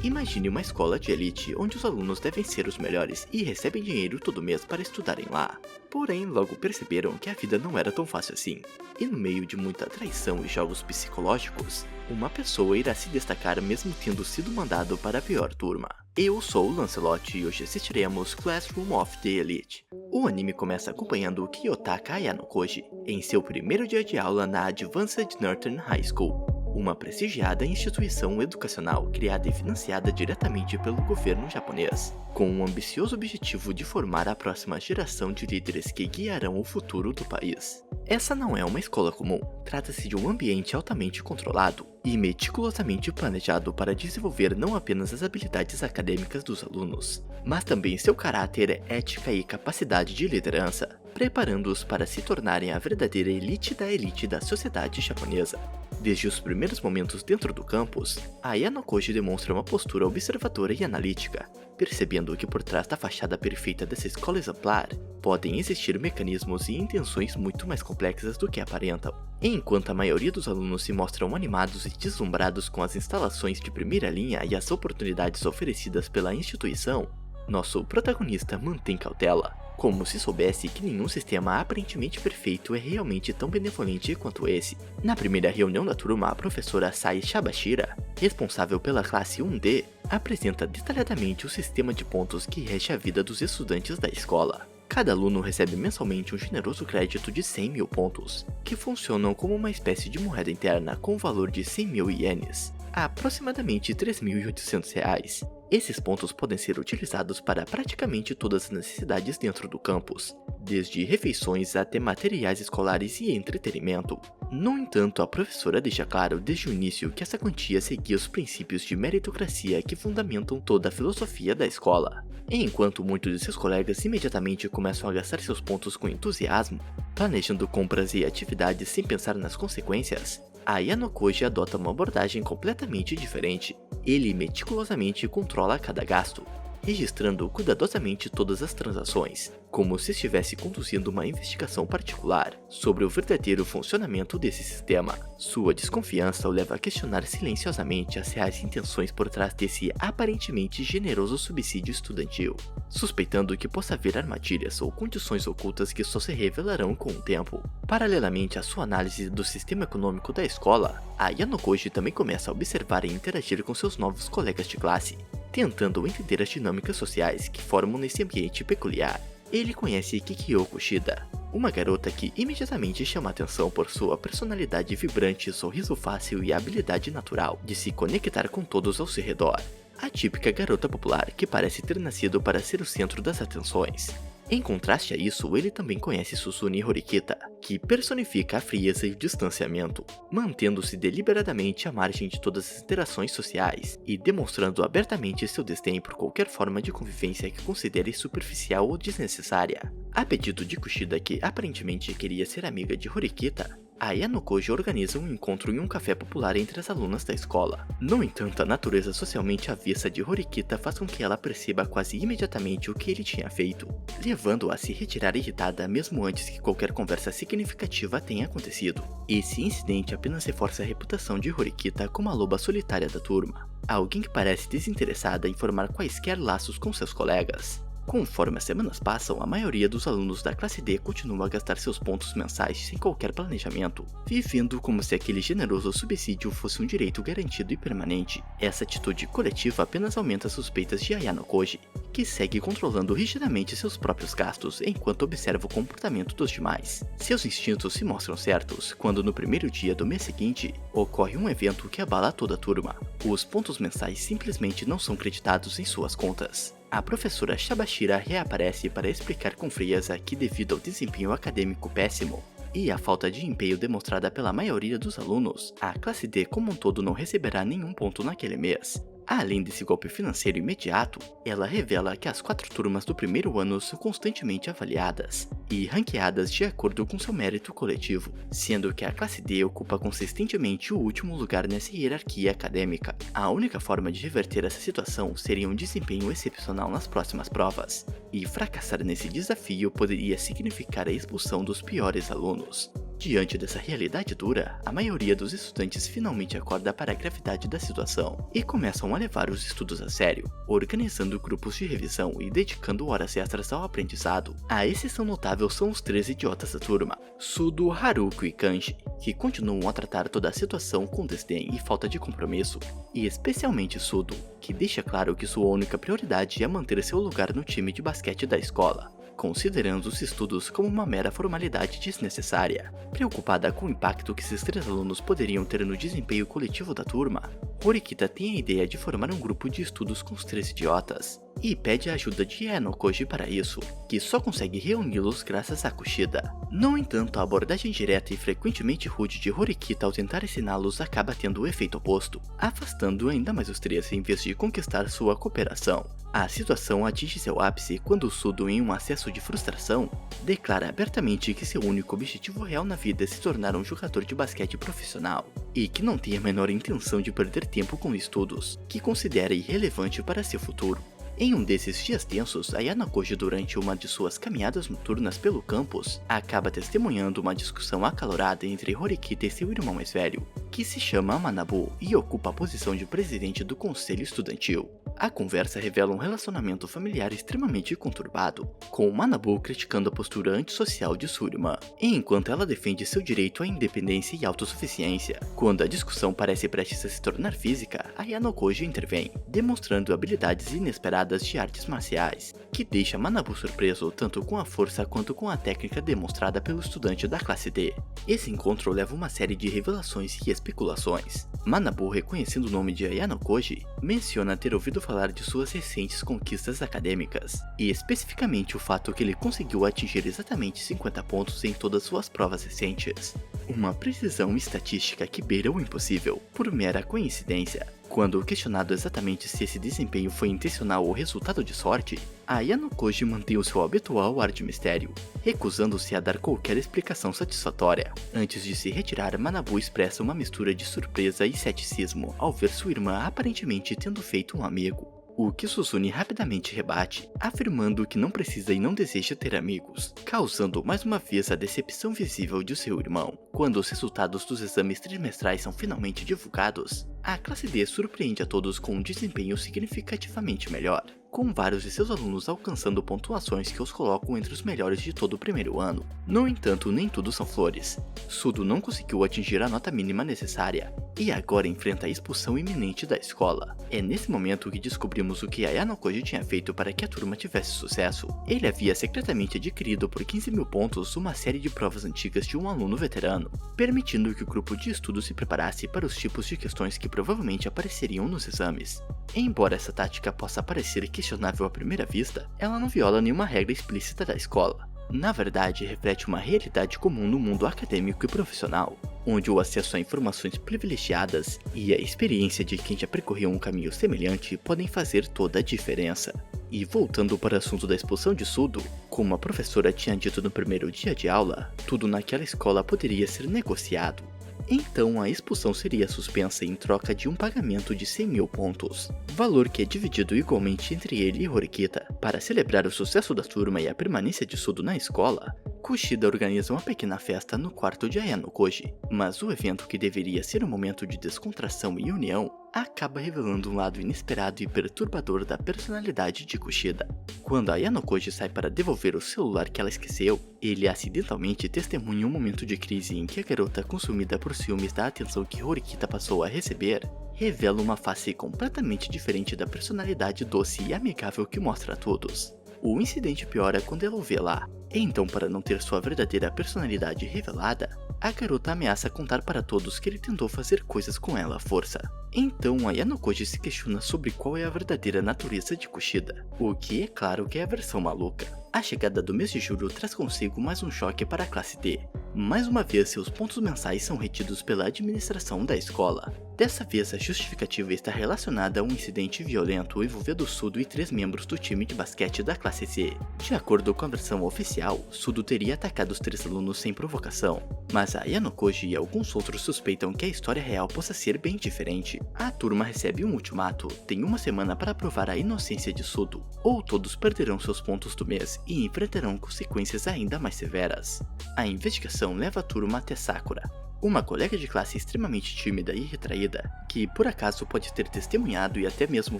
Imagine uma escola de elite onde os alunos devem ser os melhores e recebem dinheiro todo mês para estudarem lá. Porém, logo perceberam que a vida não era tão fácil assim. E no meio de muita traição e jogos psicológicos, uma pessoa irá se destacar mesmo tendo sido mandado para a pior turma. Eu sou o Lancelot e hoje assistiremos Classroom of the Elite. O anime começa acompanhando Kiyotaka Ayano Koji em seu primeiro dia de aula na Advanced Northern High School, uma prestigiada instituição educacional criada e financiada diretamente pelo governo japonês, com um ambicioso objetivo de formar a próxima geração de líderes que guiarão o futuro do país. Essa não é uma escola comum, trata-se de um ambiente altamente controlado e meticulosamente planejado para desenvolver não apenas as habilidades acadêmicas dos alunos, mas também seu caráter, ética e capacidade de liderança, preparando-os para se tornarem a verdadeira elite da sociedade japonesa. Desde os primeiros momentos dentro do campus, Ayano Koji demonstra uma postura observadora e analítica, percebendo que por trás da fachada perfeita dessa escola exemplar, podem existir mecanismos e intenções muito mais complexas do que aparentam. Enquanto a maioria dos alunos se mostram animados e deslumbrados com as instalações de primeira linha e as oportunidades oferecidas pela instituição, nosso protagonista mantém cautela, como se soubesse que nenhum sistema aparentemente perfeito é realmente tão benevolente quanto esse. Na primeira reunião da turma, a professora Sai Shabashira, responsável pela classe 1D, apresenta detalhadamente o sistema de pontos que rege a vida dos estudantes da escola. Cada aluno recebe mensalmente um generoso crédito de 100 mil pontos, que funcionam como uma espécie de moeda interna com o valor de 100 mil ienes, aproximadamente R$ 3.800. Esses pontos podem ser utilizados para praticamente todas as necessidades dentro do campus, desde refeições até materiais escolares e entretenimento. No entanto, a professora deixa claro desde o início que essa quantia seguia os princípios de meritocracia que fundamentam toda a filosofia da escola. Enquanto muitos de seus colegas imediatamente começam a gastar seus pontos com entusiasmo, planejando compras e atividades sem pensar nas consequências, Ayano Koji adota uma abordagem completamente diferente. Ele meticulosamente controla cada gasto, registrando cuidadosamente todas as transações, como se estivesse conduzindo uma investigação particular sobre o verdadeiro funcionamento desse sistema. Sua desconfiança o leva a questionar silenciosamente as reais intenções por trás desse aparentemente generoso subsídio estudantil, suspeitando que possa haver armadilhas ou condições ocultas que só se revelarão com o tempo. Paralelamente à sua análise do sistema econômico da escola, Ayano Koji também começa a observar e interagir com seus novos colegas de classe, tentando entender as dinâmicas sociais que formam nesse ambiente peculiar. Ele conhece Kikyo Shida, uma garota que imediatamente chama a atenção por sua personalidade vibrante, sorriso fácil e habilidade natural de se conectar com todos ao seu redor. A típica garota popular que parece ter nascido para ser o centro das atenções. Em contraste a isso, ele também conhece Susune Horikita, que personifica a frieza e o distanciamento, mantendo-se deliberadamente à margem de todas as interações sociais e demonstrando abertamente seu desdém por qualquer forma de convivência que considere superficial ou desnecessária. A pedido de Kushida, que aparentemente queria ser amiga de Horikita, Ayano Koji organiza um encontro em um café popular entre as alunas da escola. No entanto, a natureza socialmente avessa de Horikita faz com que ela perceba quase imediatamente o que ele tinha feito, levando-a a se retirar irritada mesmo antes que qualquer conversa significativa tenha acontecido. Esse incidente apenas reforça a reputação de Horikita como a loba solitária da turma, alguém que parece desinteressada em formar quaisquer laços com seus colegas. Conforme as semanas passam, a maioria dos alunos da classe D continua a gastar seus pontos mensais sem qualquer planejamento, vivendo como se aquele generoso subsídio fosse um direito garantido e permanente. Essa atitude coletiva apenas aumenta as suspeitas de Ayano Koji, que segue controlando rigidamente seus próprios gastos enquanto observa o comportamento dos demais. Seus instintos se mostram certos quando no primeiro dia do mês seguinte, ocorre um evento que abala toda a turma. Os pontos mensais simplesmente não são creditados em suas contas. A professora Shabashira reaparece para explicar com frieza que, devido ao desempenho acadêmico péssimo e à falta de empenho demonstrada pela maioria dos alunos, a classe D como um todo não receberá nenhum ponto naquele mês. Além desse golpe financeiro imediato, ela revela que as 4 turmas do primeiro ano são constantemente avaliadas e ranqueadas de acordo com seu mérito coletivo, sendo que a classe D ocupa consistentemente o último lugar nessa hierarquia acadêmica. A única forma de reverter essa situação seria um desempenho excepcional nas próximas provas, e fracassar nesse desafio poderia significar a expulsão dos piores alunos. Diante dessa realidade dura, a maioria dos estudantes finalmente acorda para a gravidade da situação e começam a levar os estudos a sério, organizando grupos de revisão e dedicando horas extras ao aprendizado. A exceção notável são os 3 idiotas da turma, Sudo, Haruko e Kanji, que continuam a tratar toda a situação com desdém e falta de compromisso, e especialmente Sudo, que deixa claro que sua única prioridade é manter seu lugar no time de basquete da escola, considerando os estudos como uma mera formalidade desnecessária. Preocupada com o impacto que esses 3 alunos poderiam ter no desempenho coletivo da turma, Horikita tem a ideia de formar um grupo de estudos com os 3 idiotas, e pede a ajuda de Ayano-koji para isso, que só consegue reuni-los graças a Kushida. No entanto, a abordagem direta e frequentemente rude de Horikita ao tentar ensiná-los acaba tendo o efeito oposto, afastando ainda mais os 3 em vez de conquistar sua cooperação. A situação atinge seu ápice quando Sudo, em um acesso de frustração, declara abertamente que seu único objetivo real na vida é se tornar um jogador de basquete profissional, e que não tem a menor intenção de perder tempo com estudos, que considera irrelevante para seu futuro. Em um desses dias tensos, Ayano-koji, durante uma de suas caminhadas noturnas pelo campus, acaba testemunhando uma discussão acalorada entre Horikita e seu irmão mais velho, que se chama Manabu e ocupa a posição de presidente do conselho estudantil. A conversa revela um relacionamento familiar extremamente conturbado, com Manabu criticando a postura antissocial de sua irmã, enquanto ela defende seu direito à independência e autossuficiência. Quando a discussão parece prestes a se tornar física, Ayano-koji intervém, demonstrando habilidades inesperadas de artes marciais, que deixa Manabu surpreso tanto com a força quanto com a técnica demonstrada pelo estudante da classe D. Esse encontro leva uma série de revelações e especulações. Manabu, reconhecendo o nome de Ayano-koji, menciona ter ouvido falar de suas recentes conquistas acadêmicas, e especificamente o fato que ele conseguiu atingir exatamente 50 pontos em todas suas provas recentes. Uma precisão estatística que beira o impossível, por mera coincidência. Quando questionado exatamente se esse desempenho foi intencional ou resultado de sorte, Ayano-koji mantém o seu habitual ar de mistério, recusando-se a dar qualquer explicação satisfatória. Antes de se retirar, Manabu expressa uma mistura de surpresa e ceticismo ao ver sua irmã aparentemente tendo feito um amigo, o que Suzune rapidamente rebate, afirmando que não precisa e não deseja ter amigos, causando mais uma vez a decepção visível de seu irmão. Quando os resultados dos exames trimestrais são finalmente divulgados, a classe D surpreende a todos com um desempenho significativamente melhor, com vários de seus alunos alcançando pontuações que os colocam entre os melhores de todo o primeiro ano. No entanto, nem tudo são flores. Sudo não conseguiu atingir a nota mínima necessária, e agora enfrenta a expulsão iminente da escola. É nesse momento que descobrimos o que Ayano-koji tinha feito para que a turma tivesse sucesso. Ele havia secretamente adquirido por 15.000 pontos uma série de provas antigas de um aluno veterano, permitindo que o grupo de estudo se preparasse para os tipos de questões que provavelmente apareceriam nos exames. Embora essa tática possa parecer questionável à primeira vista, ela não viola nenhuma regra explícita da escola. Na verdade, reflete uma realidade comum no mundo acadêmico e profissional, onde o acesso a informações privilegiadas e a experiência de quem já percorreu um caminho semelhante podem fazer toda a diferença. E voltando para o assunto da expulsão de Sudo, como a professora tinha dito no primeiro dia de aula, tudo naquela escola poderia ser negociado. Então a expulsão seria suspensa em troca de um pagamento de 100.000 pontos, valor que é dividido igualmente entre ele e Horikita. Para celebrar o sucesso da turma e a permanência de Sudo na escola, Kushida organiza uma pequena festa no quarto de Ayano-koji, mas o evento, que deveria ser um momento de descontração e união, acaba revelando um lado inesperado e perturbador da personalidade de Kushida. Quando Ayano-koji sai para devolver o celular que ela esqueceu, ele acidentalmente testemunha um momento de crise em que a garota, consumida por ciúmes da atenção que Horikita passou a receber, revela uma face completamente diferente da personalidade doce e amigável que mostra a todos. O incidente piora quando ela o vê lá. Então, para não ter sua verdadeira personalidade revelada, a garota ameaça contar para todos que ele tentou fazer coisas com ela à força. Então, Ayano-koji se questiona sobre qual é a verdadeira natureza de Kushida, o que é claro que é a versão maluca. A chegada do mês de julho traz consigo mais um choque para a classe D. Mais uma vez, seus pontos mensais são retidos pela administração da escola. Dessa vez, a justificativa está relacionada a um incidente violento envolvendo Sudo e 3 membros do time de basquete da classe C. De acordo com a versão oficial, Sudo teria atacado os 3 alunos sem provocação, mas Ayano-koji e alguns outros suspeitam que a história real possa ser bem diferente. A turma recebe um ultimato, tem uma semana para provar a inocência de Sudo, ou todos perderão seus pontos do mês e enfrentarão consequências ainda mais severas. A investigação discussão leva a turma até Sakura, uma colega de classe extremamente tímida e retraída, que por acaso pode ter testemunhado e até mesmo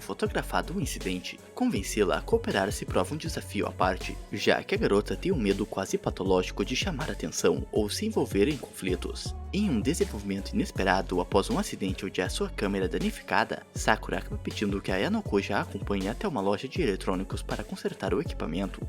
fotografado o incidente. Convencê-la a cooperar se prova um desafio à parte, já que a garota tem um medo quase patológico de chamar atenção ou se envolver em conflitos. Em um desenvolvimento inesperado após um acidente onde a sua câmera é danificada, Sakura acaba pedindo que a Ayanokoji a acompanhe até uma loja de eletrônicos para consertar o equipamento.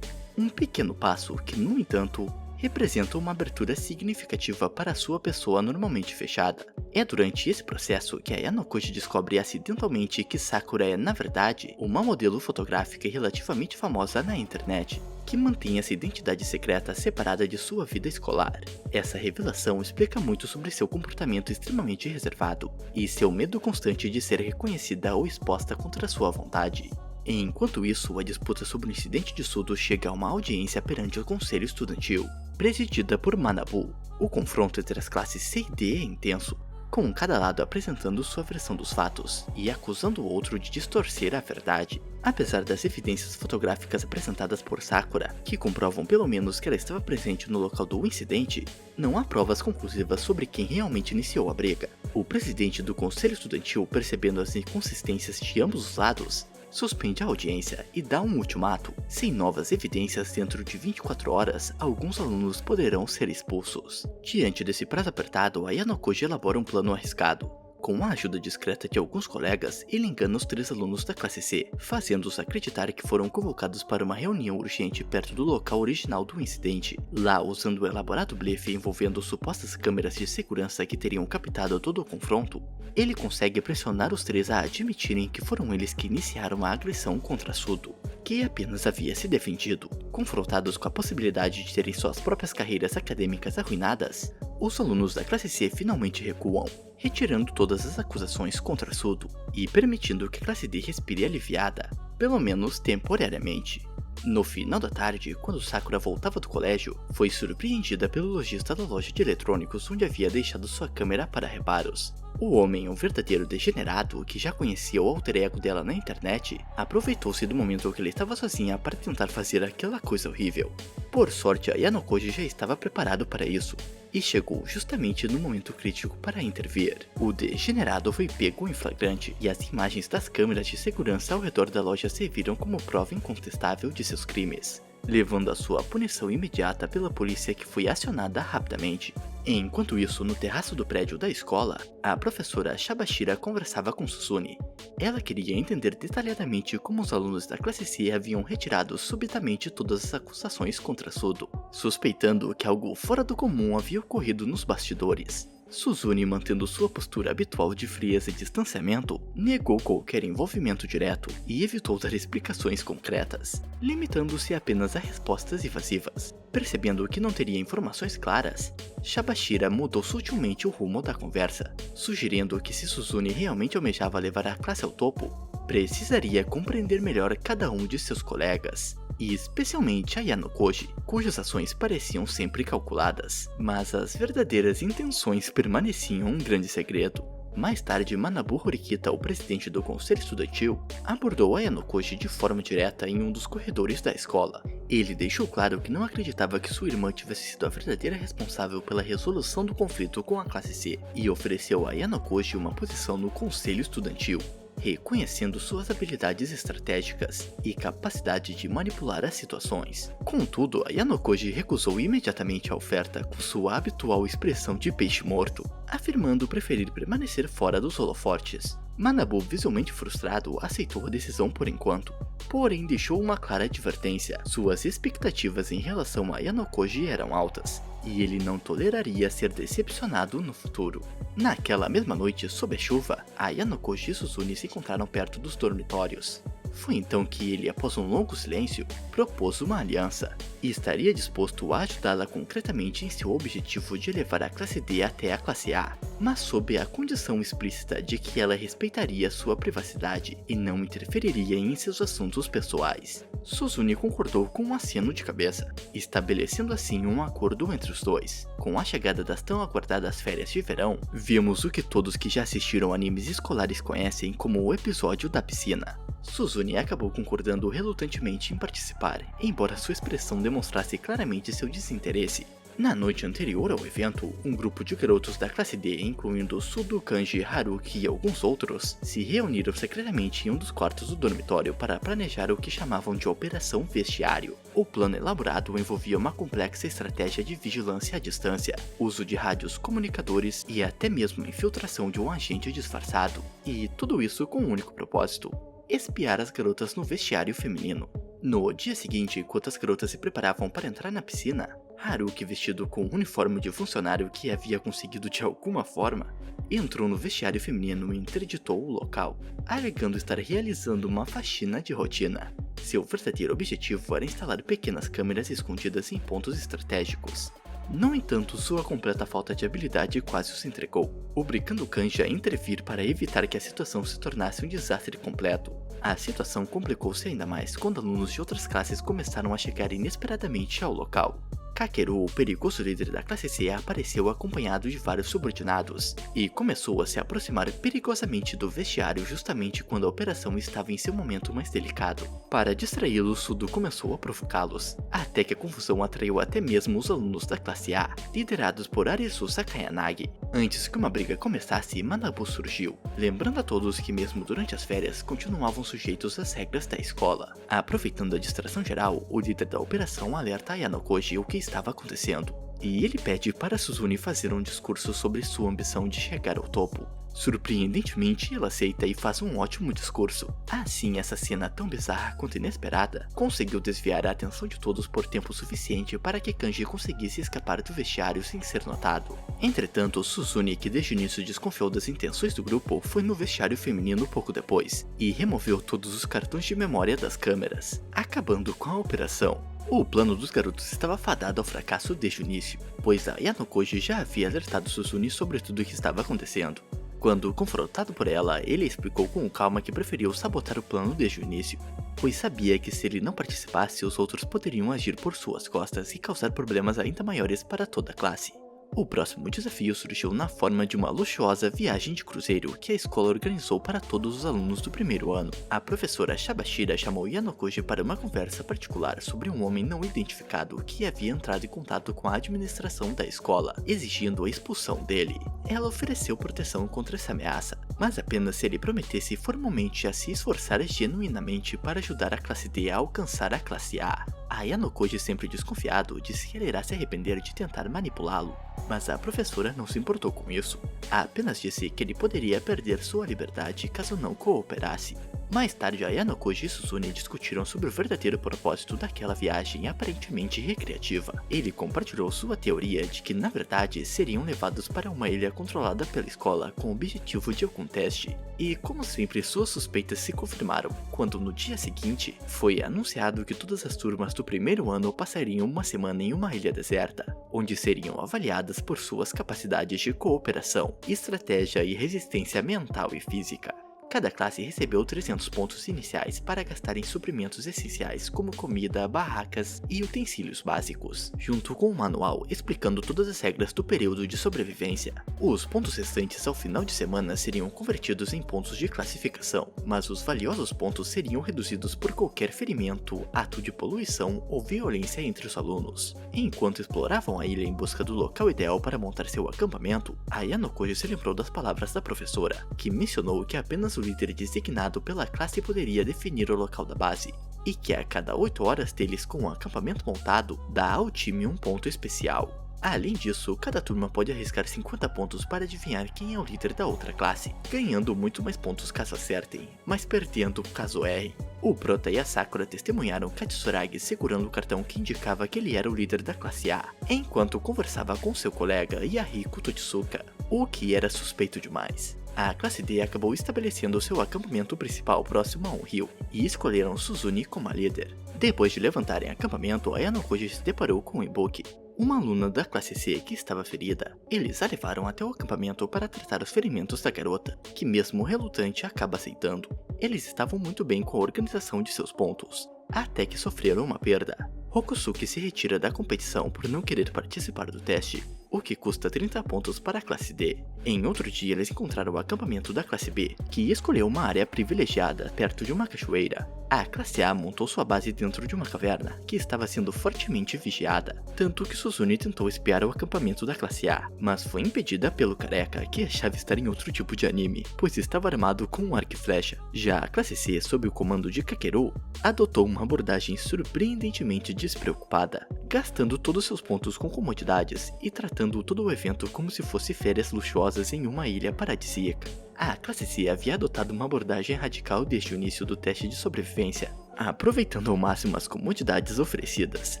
Um pequeno passo que, no entanto, representa uma abertura significativa para sua pessoa normalmente fechada. É durante esse processo que a Ayanokoji descobre acidentalmente que Sakura é, na verdade, uma modelo fotográfica relativamente famosa na internet, que mantém essa identidade secreta separada de sua vida escolar. Essa revelação explica muito sobre seu comportamento extremamente reservado e seu medo constante de ser reconhecida ou exposta contra sua vontade. Enquanto isso, a disputa sobre o incidente de Sudo chega a uma audiência perante o Conselho Estudantil, presidida por Manabu. O confronto entre as classes C e D é intenso, com cada lado apresentando sua versão dos fatos e acusando o outro de distorcer a verdade. Apesar das evidências fotográficas apresentadas por Sakura, que comprovam pelo menos que ela estava presente no local do incidente, não há provas conclusivas sobre quem realmente iniciou a briga. O presidente do Conselho Estudantil, percebendo as inconsistências de ambos os lados, suspende a audiência e dá um ultimato. Sem novas evidências dentro de 24 horas, alguns alunos poderão ser expulsos. Diante desse prazo apertado, a Ayanokoji elabora um plano arriscado. Com a ajuda discreta de alguns colegas, ele engana os 3 alunos da classe C, fazendo-os acreditar que foram convocados para uma reunião urgente perto do local original do incidente. Lá, usando o elaborado blefe envolvendo supostas câmeras de segurança que teriam captado todo o confronto, ele consegue pressionar os 3 a admitirem que foram eles que iniciaram a agressão contra Sudo, que apenas havia se defendido. Confrontados com a possibilidade de terem suas próprias carreiras acadêmicas arruinadas, os alunos da classe C finalmente recuam, retirando todas as acusações contra Sudo e permitindo que a classe D respire aliviada, pelo menos temporariamente. No final da tarde, quando Sakura voltava do colégio, foi surpreendida pelo lojista da loja de eletrônicos onde havia deixado sua câmera para reparos. O homem, um verdadeiro degenerado que já conhecia o alter ego dela na internet, aproveitou-se do momento que ela estava sozinha para tentar fazer aquela coisa horrível. Por sorte, a Ayanokoji já estava preparado para isso, e chegou justamente no momento crítico para intervir. O degenerado foi pego em flagrante, e as imagens das câmeras de segurança ao redor da loja serviram como prova incontestável de seus crimes, levando a sua punição imediata pela polícia, que foi acionada rapidamente. Enquanto isso, no terraço do prédio da escola, a professora Shabashira conversava com Suzune. Ela queria entender detalhadamente como os alunos da classe C haviam retirado subitamente todas as acusações contra Sudo, suspeitando que algo fora do comum havia ocorrido nos bastidores. Suzune, mantendo sua postura habitual de frieza e distanciamento, negou qualquer envolvimento direto e evitou dar explicações concretas, limitando-se apenas a respostas evasivas. Percebendo que não teria informações claras, Shabashira mudou sutilmente o rumo da conversa, sugerindo que se Suzune realmente almejava levar a classe ao topo, precisaria compreender melhor cada um de seus colegas, e especialmente a Ayanokoji, cujas ações pareciam sempre calculadas, mas as verdadeiras intenções permaneciam um grande segredo. Mais tarde, Manabu Horikita, o presidente do conselho estudantil, abordou a Ayanokoji de forma direta em um dos corredores da escola. Ele deixou claro que não acreditava que sua irmã tivesse sido a verdadeira responsável pela resolução do conflito com a classe C, e ofereceu a Ayanokoji uma posição no conselho estudantil, reconhecendo suas habilidades estratégicas e capacidade de manipular as situações. Contudo, a Ayanokoji recusou imediatamente a oferta com sua habitual expressão de peixe morto, afirmando preferir permanecer fora dos holofotes. Manabu, visivelmente frustrado, aceitou a decisão por enquanto, porém deixou uma clara advertência: suas expectativas em relação a Ayanokoji eram altas, e ele não toleraria ser decepcionado no futuro. Naquela mesma noite, sob a chuva, a Ayanokoji e Suzune se encontraram perto dos dormitórios. Foi então que ele, após um longo silêncio, propôs uma aliança, e estaria disposto a ajudá-la concretamente em seu objetivo de levar a classe D até a classe A, mas sob a condição explícita de que ela respeitaria sua privacidade e não interferiria em seus assuntos pessoais. Suzune concordou com um aceno de cabeça, estabelecendo assim um acordo entre os dois. Com a chegada das tão aguardadas férias de verão, vimos o que todos que já assistiram animes escolares conhecem como o episódio da piscina. Suzune acabou concordando relutantemente em participar, embora sua expressão demonstrasse claramente seu desinteresse. Na noite anterior ao evento, um grupo de garotos da classe D, incluindo Sudo, Kanji, Haruki e alguns outros, se reuniram secretamente em um dos quartos do dormitório para planejar o que chamavam de Operação Vestiário. O plano elaborado envolvia uma complexa estratégia de vigilância à distância, uso de rádios comunicadores e até mesmo infiltração de um agente disfarçado. E tudo isso com um único propósito: espiar as garotas no vestiário feminino. No dia seguinte, enquanto as garotas se preparavam para entrar na piscina, Haruki, vestido com um uniforme de funcionário que havia conseguido de alguma forma, entrou no vestiário feminino e interditou o local, alegando estar realizando uma faxina de rotina. Seu verdadeiro objetivo era instalar pequenas câmeras escondidas em pontos estratégicos. No entanto, sua completa falta de habilidade quase os entregou, obrigando Kanji a intervir para evitar que a situação se tornasse um desastre completo. A situação complicou-se ainda mais quando alunos de outras classes começaram a chegar inesperadamente ao local. Kakeru, o perigoso líder da classe C, apareceu acompanhado de vários subordinados e começou a se aproximar perigosamente do vestiário justamente quando a operação estava em seu momento mais delicado. Para distraí-los, Sudo começou a provocá-los, até que a confusão atraiu até mesmo os alunos da classe A, liderados por Arisu Sakayanagi. Antes que uma briga começasse, Manabu surgiu, lembrando a todos que mesmo durante as férias continuavam sujeitos às regras da escola. Aproveitando a distração geral, o líder da operação alerta a Yanokoji o que estava acontecendo, e ele pede para Suzune fazer um discurso sobre sua ambição de chegar ao topo. Surpreendentemente, ela aceita e faz um ótimo discurso. Assim, essa cena tão bizarra quanto inesperada conseguiu desviar a atenção de todos por tempo suficiente para que Kanji conseguisse escapar do vestiário sem ser notado. Entretanto, Suzune, que desde o início desconfiou das intenções do grupo, foi no vestiário feminino pouco depois, e removeu todos os cartões de memória das câmeras, acabando com a operação. O plano dos garotos estava fadado ao fracasso desde o início, pois a Yanokoji já havia alertado Suzune sobre tudo o que estava acontecendo. Quando confrontado por ela, ele explicou com calma que preferiu sabotar o plano desde o início, pois sabia que se ele não participasse, os outros poderiam agir por suas costas e causar problemas ainda maiores para toda a classe. O próximo desafio surgiu na forma de uma luxuosa viagem de cruzeiro que a escola organizou para todos os alunos do primeiro ano. A professora Shabashira chamou Yanokoji para uma conversa particular sobre um homem não identificado que havia entrado em contato com a administração da escola, exigindo a expulsão dele. Ela ofereceu proteção contra essa ameaça, mas apenas se ele prometesse formalmente a se esforçar genuinamente para ajudar a classe D a alcançar a classe A. A Yanokoji, sempre desconfiado, disse que ele irá se arrepender de tentar manipulá-lo, mas a professora não se importou com isso. Apenas disse que ele poderia perder sua liberdade caso não cooperasse. Mais tarde, a Yanokoji e Suzune discutiram sobre o verdadeiro propósito daquela viagem aparentemente recreativa. Ele compartilhou sua teoria de que, na verdade, seriam levados para uma ilha controlada pela escola com o objetivo de algum teste. E, como sempre, suas suspeitas se confirmaram, quando no dia seguinte, foi anunciado que todas as turmas do primeiro ano passariam uma semana em uma ilha deserta, onde seriam avaliadas por suas capacidades de cooperação, estratégia e resistência mental e física. Cada classe recebeu 300 pontos iniciais para gastar em suprimentos essenciais como comida, barracas e utensílios básicos, junto com um manual explicando todas as regras do período de sobrevivência. Os pontos restantes ao final de semana seriam convertidos em pontos de classificação, mas os valiosos pontos seriam reduzidos por qualquer ferimento, ato de poluição ou violência entre os alunos. Enquanto exploravam a ilha em busca do local ideal para montar seu acampamento, a Yanokoji se lembrou das palavras da professora, que mencionou que apenas o líder designado pela classe poderia definir o local da base, e que a cada 8 horas deles com o acampamento montado, dá ao time um ponto especial. Além disso, cada turma pode arriscar 50 pontos para adivinhar quem é o líder da outra classe, ganhando muito mais pontos caso acertem, mas perdendo caso errem. O Prota e a Sakura testemunharam Katsuragi segurando o cartão que indicava que ele era o líder da classe A, enquanto conversava com seu colega Yahiko Totsuka, o que era suspeito demais. A classe D acabou estabelecendo seu acampamento principal próximo a um rio, e escolheram Suzune como a líder. Depois de levantarem acampamento, a Yanokoji se deparou com Ibuki, uma aluna da classe C que estava ferida. Eles a levaram até o acampamento para tratar os ferimentos da garota, que mesmo relutante acaba aceitando. Eles estavam muito bem com a organização de seus pontos, até que sofreram uma perda. Hokusuke se retira da competição por não querer participar do teste, o que custa 30 pontos para a classe D. Em outro dia, eles encontraram o acampamento da classe B, que escolheu uma área privilegiada perto de uma cachoeira. A classe A montou sua base dentro de uma caverna, que estava sendo fortemente vigiada, tanto que Suzune tentou espiar o acampamento da classe A, mas foi impedida pelo careca, que achava estar em outro tipo de anime, pois estava armado com um arco e flecha. Já a classe C, sob o comando de Kakeru, adotou uma abordagem surpreendentemente despreocupada, gastando todos seus pontos com comodidades e tratando todo o evento como se fosse férias luxuosas em uma ilha paradisíaca. A classe C havia adotado uma abordagem radical desde o início do teste de sobrevivência, aproveitando ao máximo as comodidades oferecidas.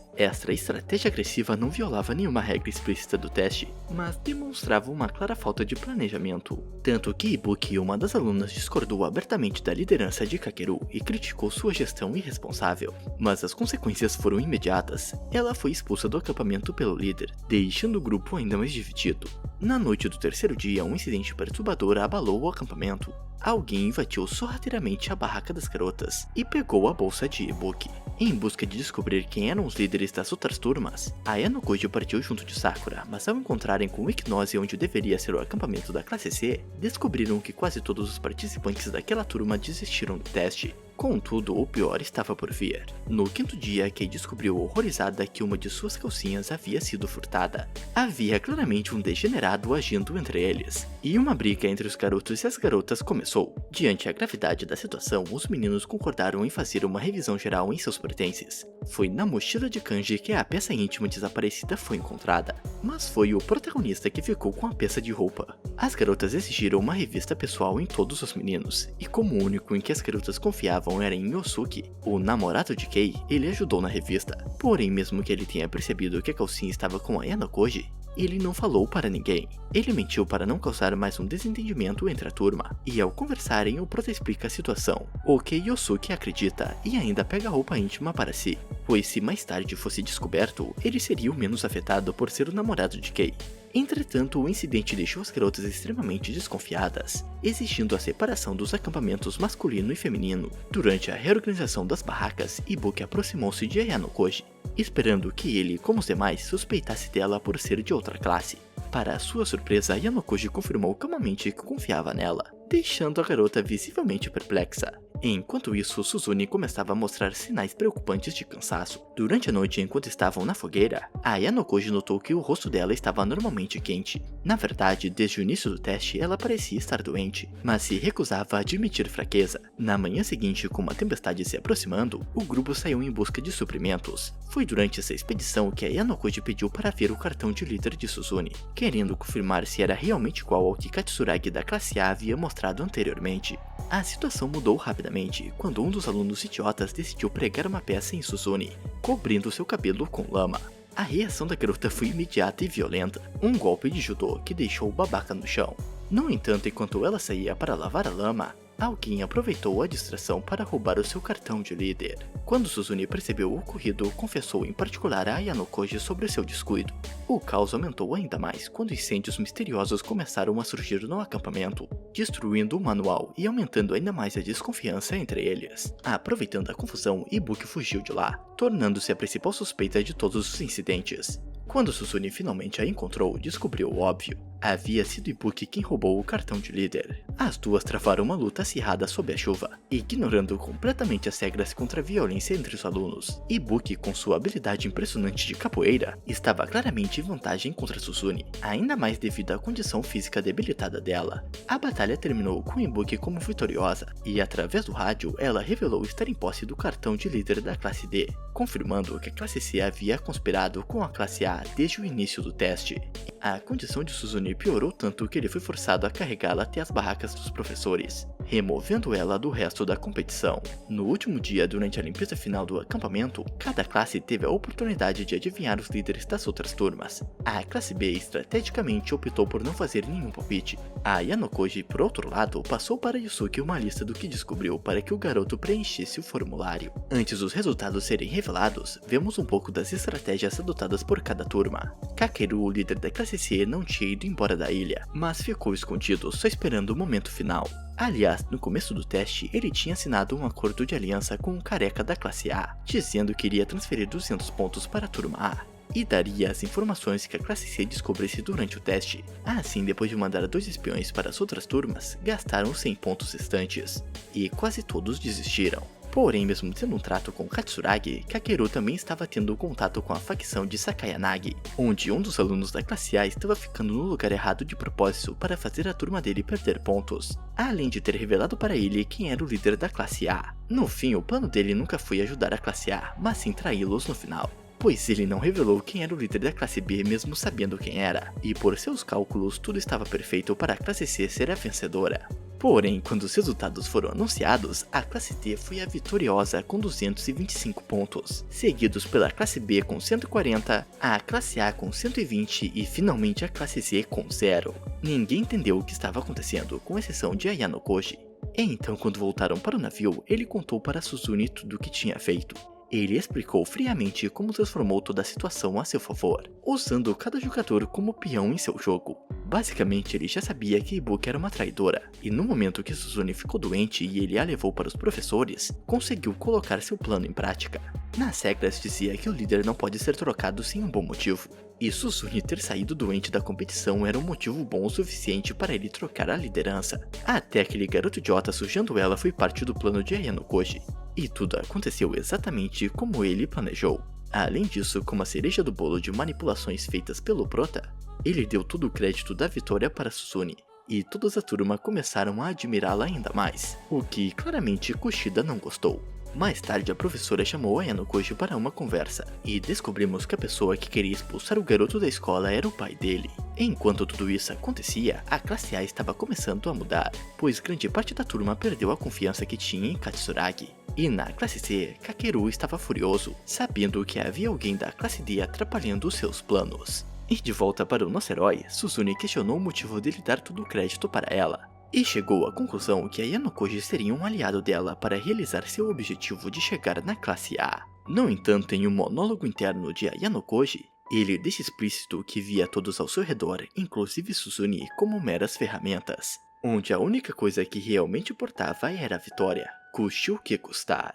Esta estratégia agressiva não violava nenhuma regra explícita do teste, mas demonstrava uma clara falta de planejamento. Tanto que Ibuki, uma das alunas, discordou abertamente da liderança de Kakeru e criticou sua gestão irresponsável. Mas as consequências foram imediatas. Ela foi expulsa do acampamento pelo líder, deixando o grupo ainda mais dividido. Na noite do terceiro dia, um incidente perturbador abalou o acampamento. Alguém invadiu sorrateiramente a barraca das garotas e pegou a bolsa de Ibuki. Em busca de descobrir quem eram os líderes das outras turmas, Ayano Koji partiu junto de Sakura, mas ao encontrarem com Iknose onde deveria ser o acampamento da classe C, descobriram que quase todos os participantes daquela turma desistiram do teste. Contudo, o pior estava por vir. No quinto dia, Kei descobriu horrorizada que uma de suas calcinhas havia sido furtada. Havia claramente um degenerado agindo entre eles, e uma briga entre os garotos e as garotas começou. Diante a gravidade da situação, os meninos concordaram em fazer uma revisão geral em seus pertences. Foi na mochila de Kanji que a peça íntima desaparecida foi encontrada, mas foi o protagonista que ficou com a peça de roupa. As garotas exigiram uma revista pessoal em todos os meninos, e como o único em que as garotas confiavam era em Yosuke, o namorado de Kei, ele ajudou na revista. Porém, mesmo que ele tenha percebido que a calcinha estava com Ayano Koji, ele não falou para ninguém. Ele mentiu para não causar mais um desentendimento entre a turma, e ao conversarem o prota explica a situação, o que Yosuke acredita e ainda pega a roupa íntima para si, pois se mais tarde fosse descoberto, ele seria o menos afetado por ser o namorado de Kei. Entretanto, o incidente deixou as garotas extremamente desconfiadas, exigindo a separação dos acampamentos masculino e feminino. Durante a reorganização das barracas, Ibuki aproximou-se de Ayano Koji, esperando que ele, como os demais, suspeitasse dela por ser de outra classe. Para sua surpresa, Ayano Koji confirmou calmamente que confiava nela, deixando a garota visivelmente perplexa. Enquanto isso, Suzune começava a mostrar sinais preocupantes de cansaço. Durante a noite, enquanto estavam na fogueira, Ayano Koji notou que o rosto dela estava normalmente quente. Na verdade, desde o início do teste, ela parecia estar doente, mas se recusava a admitir fraqueza. Na manhã seguinte, com uma tempestade se aproximando, o grupo saiu em busca de suprimentos. Foi durante essa expedição que Ayano Koji pediu para ver o cartão de líder de Suzune, querendo confirmar se era realmente igual ao que Katsuragi da classe A havia mostrado anteriormente. A situação mudou rapidamente quando um dos alunos idiotas decidiu pregar uma peça em Suzune, cobrindo seu cabelo com lama. A reação da garota foi imediata e violenta, um golpe de judô que deixou o babaca no chão. No entanto, enquanto ela saía para lavar a lama, alguém aproveitou a distração para roubar o seu cartão de líder. Quando Suzune percebeu o ocorrido, confessou em particular a Ayano Koji sobre seu descuido. O caos aumentou ainda mais quando incêndios misteriosos começaram a surgir no acampamento, destruindo o manual e aumentando ainda mais a desconfiança entre eles. Aproveitando a confusão, Ibuki fugiu de lá, tornando-se a principal suspeita de todos os incidentes. Quando Suzune finalmente a encontrou, descobriu o óbvio. Havia sido Ibuki quem roubou o cartão de líder. As duas travaram uma luta acirrada sob a chuva, ignorando completamente as regras contra a violência entre os alunos. Ibuki, com sua habilidade impressionante de capoeira, estava claramente em vantagem contra Suzune, ainda mais devido à condição física debilitada dela. A batalha terminou com Ibuki como vitoriosa, e através do rádio ela revelou estar em posse do cartão de líder da classe D, confirmando que a classe C havia conspirado com a classe A desde o início do teste. A condição de Suzune piorou tanto que ele foi forçado a carregá-la até as barracas dos professores, removendo ela do resto da competição. No último dia, durante a limpeza final do acampamento, cada classe teve a oportunidade de adivinhar os líderes das outras turmas. A classe B estrategicamente optou por não fazer nenhum palpite. A Ayano Koji, por outro lado, passou para Yusuke uma lista do que descobriu para que o garoto preenchesse o formulário. Antes dos resultados serem revelados, vemos um pouco das estratégias adotadas por cada turma. Kakeru, o líder da classe C, não tinha ido embora da ilha, mas ficou escondido só esperando o momento final. Aliás, no começo do teste, ele tinha assinado um acordo de aliança com o careca da classe A, dizendo que iria transferir 200 pontos para a turma A. e daria as informações que a classe C descobrisse durante o teste. Assim, depois de mandar 2 espiões para as outras turmas, gastaram 100 pontos restantes, e quase todos desistiram. Porém, mesmo tendo um trato com Katsuragi, Kakeru também estava tendo contato com a facção de Sakayanagi, onde um dos alunos da classe A estava ficando no lugar errado de propósito para fazer a turma dele perder pontos, além de ter revelado para ele quem era o líder da classe A. No fim, o plano dele nunca foi ajudar a classe A, mas sim traí-los no final, pois ele não revelou quem era o líder da classe B mesmo sabendo quem era, e por seus cálculos tudo estava perfeito para a classe C ser a vencedora. Porém, quando os resultados foram anunciados, a classe D foi a vitoriosa com 225 pontos, seguidos pela classe B com 140, a classe A com 120 e finalmente a classe C com 0. Ninguém entendeu o que estava acontecendo, com exceção de Ayano Koji. E então, quando voltaram para o navio, ele contou para Suzune tudo o que tinha feito. Ele explicou friamente como transformou toda a situação a seu favor, usando cada jogador como peão em seu jogo. Basicamente, ele já sabia que Ibuki era uma traidora, e no momento que Suzune ficou doente e ele a levou para os professores, conseguiu colocar seu plano em prática. Nas regras dizia que o líder não pode ser trocado sem um bom motivo, e Suzune ter saído doente da competição era um motivo bom o suficiente para ele trocar a liderança. Até aquele garoto idiota sujando ela foi parte do plano de Ayano Koji, e tudo aconteceu exatamente como ele planejou. Além disso, como a cereja do bolo de manipulações feitas pelo Prota, ele deu todo o crédito da vitória para Suzune, e todos a turma começaram a admirá-la ainda mais, o que claramente Kushida não gostou. Mais tarde, a professora chamou Ayano Koji para uma conversa, e descobrimos que a pessoa que queria expulsar o garoto da escola era o pai dele. Enquanto tudo isso acontecia, a classe A estava começando a mudar, pois grande parte da turma perdeu a confiança que tinha em Katsuragi. E na classe C, Kakeru estava furioso, sabendo que havia alguém da classe D atrapalhando os seus planos. E de volta para o nosso herói, Suzune questionou o motivo dele dar todo o crédito para ela, e chegou à conclusão que Ayano Koji seria um aliado dela para realizar seu objetivo de chegar na classe A. No entanto, em um monólogo interno de Ayano Koji, ele deixa explícito que via todos ao seu redor, inclusive Suzune, como meras ferramentas, onde a única coisa que realmente importava era a vitória, custe o que custar.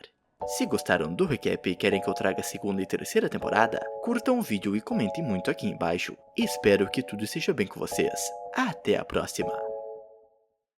Se gostaram do recap e querem que eu traga a segunda e terceira temporada, curtam o vídeo e comentem muito aqui embaixo. Espero que tudo esteja bem com vocês. Até a próxima!